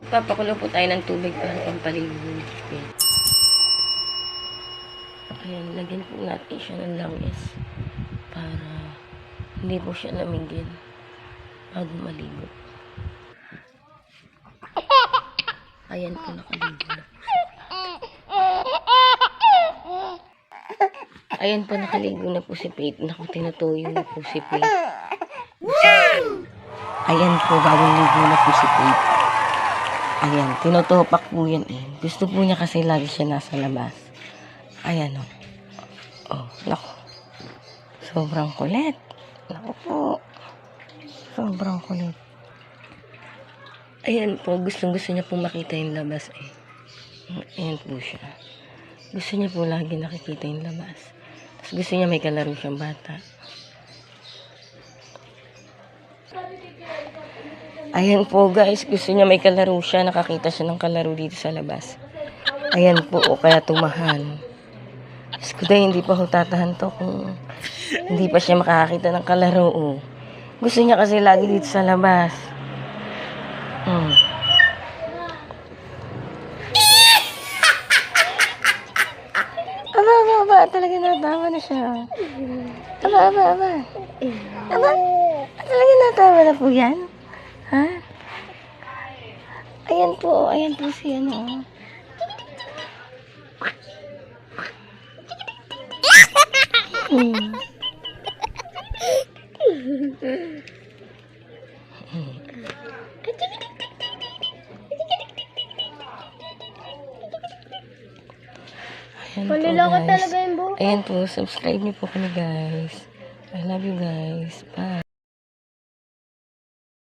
Papakulo po tayo ng tubig para pampaligo yung chicken. Ayan, lagyan po natin siya ng langis para hindi po siya lamigin bago maligo. Ayan po, nakaligo na po siya. Ayan po, nakaligo na po si Faith. Naku, tinutuyo na po si Faith. Ayan po, bagong ligo na po si Faith. Ayan, tinutupak po yan eh. Gusto po niya kasi lagi siya nasa labas. Ayan o. Oh, naku. Sobrang kulit. Naku po. Sobrang kulit. Ayan po, gusto niya po makita yung labas eh. Ayan po siya. Gusto niya po lagi nakikita yung labas. Tapos gusto niya may kalaro siyang bata. Ayan po guys, gusto niya may kalaro siya. Nakakita siya ng kalaro dito sa labas. Ayan po, o kaya tumahan. Diyos ko dahil hindi pa ho tatahan to kung hindi pa siya makakakita ng kalaro. Oh. Gusto niya kasi lagi dito sa labas. Aba, talaga natawa na siya. Aba. Talaga natawa na po yan? Ha? Ayan po si ano. Ayan po guys. Ayan po, subscribe niyo po kami guys. I love you guys. Bye.